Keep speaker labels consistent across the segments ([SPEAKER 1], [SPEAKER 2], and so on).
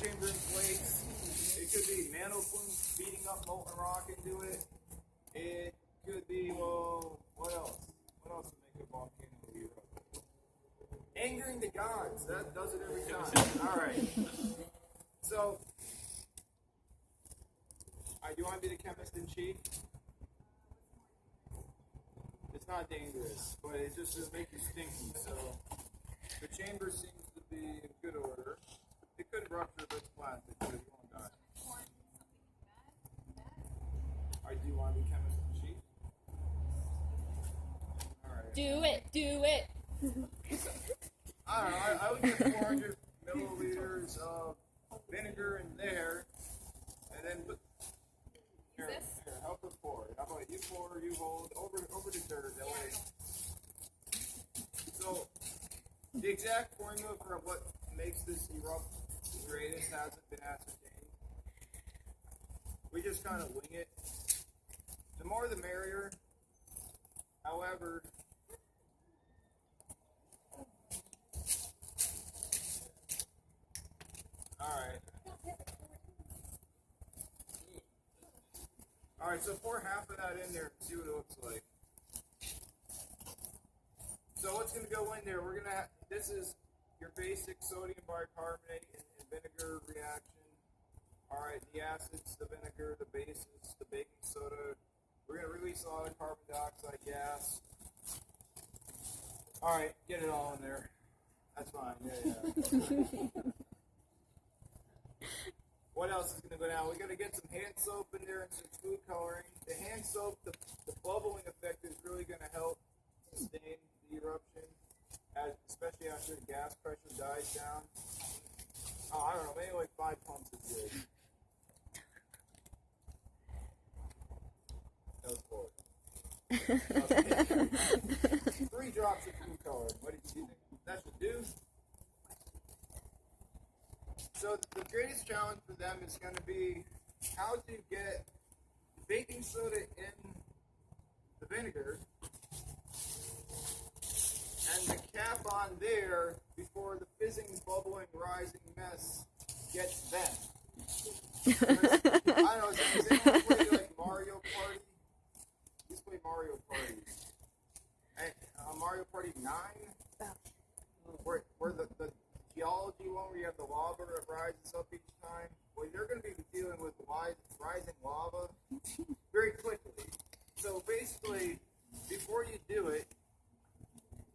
[SPEAKER 1] chamber inflates. It could be nanoflume beating up molten rock into it. It could be, well, what else? What else would make a volcano erupt? Angering the gods. That does it every time. All right. So, do you want to be the chemist in chief? It's not dangerous, but it just will make you stinky. So, the chamber seems to be in good order. It could rupture, but it's plastic, so you won't die. Do you want to be chemist in chief? All right.
[SPEAKER 2] Do it.
[SPEAKER 1] I don't know. I would get 400 milliliters of vinegar in there, and then put. Here, help her pour. How about you pour, you hold, over the dirt, that way. So, the exact formula for what makes this erupt the greatest hasn't been ascertained. We just kind of wing it. The more the merrier. However, Alright, so pour half of that in there and see what it looks like. So what's going to go in there, we're going to have, this is your basic sodium bicarbonate and vinegar reaction. Alright, the acids, the vinegar, the bases, the baking soda. We're going to release a lot of carbon dioxide gas. Alright, get it all in there. That's fine, yeah. What else is going to go down? We're going to get some hand soap in there and some food coloring. The hand soap, the bubbling effect is really going to help sustain the eruption, especially after the gas pressure dies down. Oh, I don't know, maybe like 5 pumps is good. That was cold. 3 drops of food coloring. What did you think? That should do. So the greatest challenge for them is going to be how to get the baking soda in the vinegar and the cap on there before the fizzing, bubbling, rising mess gets bent. I don't know, does anyone play like Mario Party? We used to play Mario Party. And, Mario Party 9? Where the geology one where you have the lava that rises up each time. Well, you're going to be dealing with rising lava very quickly. So basically, before you do it,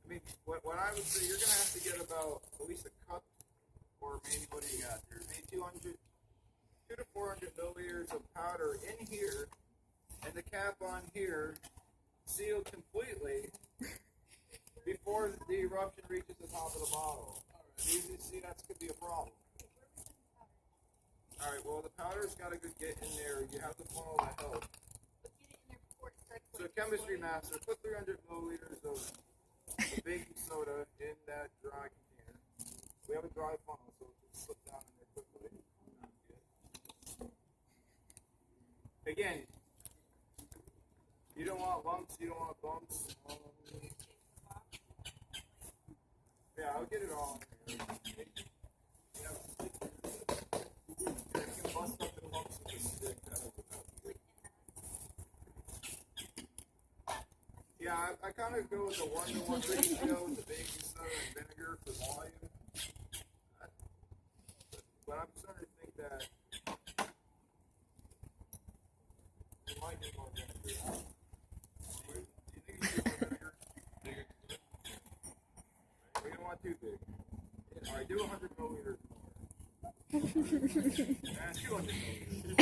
[SPEAKER 1] I mean, what I would say, you're going to have to get about at least a cup, or maybe what do you got here? Maybe 200 to 400 milliliters of powder in here, and the cap on here sealed completely before the eruption reaches the top of the bottle. You see, that could be a problem. Alright, well, the powder's got to get in there. You have the funnel to help. So, chemistry master, put 300 milliliters of baking soda in that dry container. We have a dry funnel, so it'll just slip down in there quickly. Again, you don't want lumps, you don't want bumps. Yeah, I'll get it all in there. You can bust up the lumps with a stick. Yeah, I kind of go with the 1-to-1 ratio with the baking soda and vinegar for volume. But I'm starting to think that you might need more vinegar. Do you think you need more vinegar? We don't want too big. Alright, do 100 milliliters more. 200 milliliters.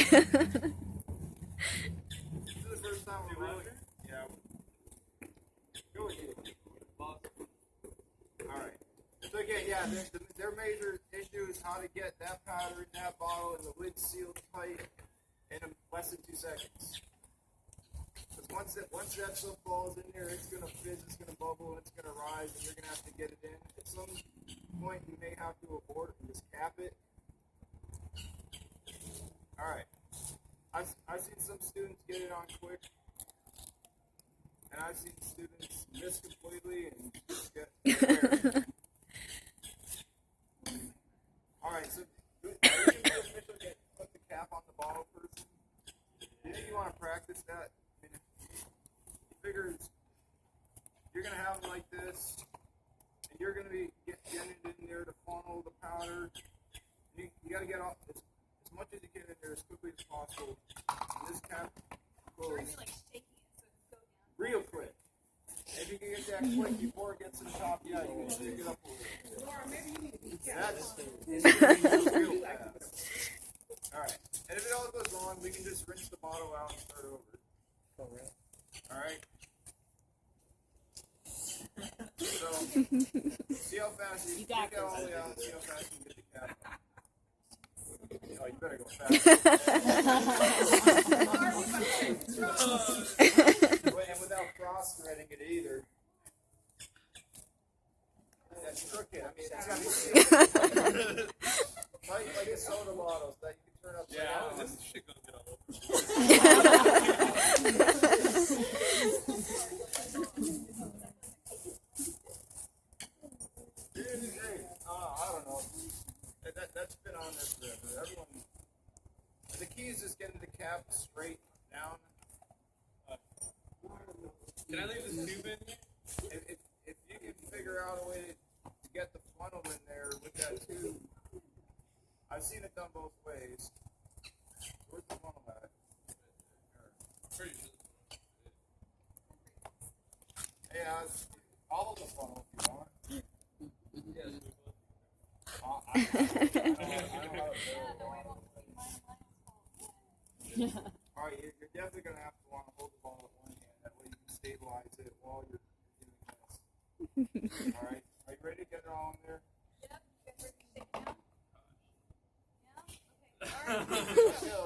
[SPEAKER 1] This is the first time we're really... Yeah. Go with you. Alright. So again, yeah, their major issue is how to get that powder in that bottle and the lid sealed tight in less than 2 seconds. Because once that stuff falls in there, it's going to fizz, it's going to bubble, it's going to rise, and you're going to have to get it in. At some point, you may have to abort and just cap it. Alright. I've seen some students get it on quick. And I've seen students miss completely and just get Alright, so are you it's that, I mean, he figures you're going to have it like this, and you're going to be getting it in there to funnel the powder. You got to get off as much as you can in there as quickly as possible. And this cap goes real quick. If you can get that quick before it gets to the top, yeah, you can shake it up a little bit. That's real fast. Alright, and if it all goes wrong, we can just rinse the bottle out and start over. Alright? So, see how fast you take it all the way out, see how fast you can get the cap out. Oh, you better go fast. And without cross-threading it either. That's crooked. I mean, it's got to be like a soda bottles that you can turn upside down. Yeah, this shit gonna get all over. It's great. I don't know. That's been on there forever. Everyone. The key is just getting the cap straight down. Can I leave this tube in here? If you can figure out a way to get the funnel in there with that tube, I've seen it done both ways. Where's the funnel at? Yeah, follow the funnel if you want. Alright, you're definitely going to have to want to hold the ball at one hand. That way you can stabilize it while you're doing this. Alright, are you ready to get it all in there? Yep. Yeah? Okay. Alright. Let's go.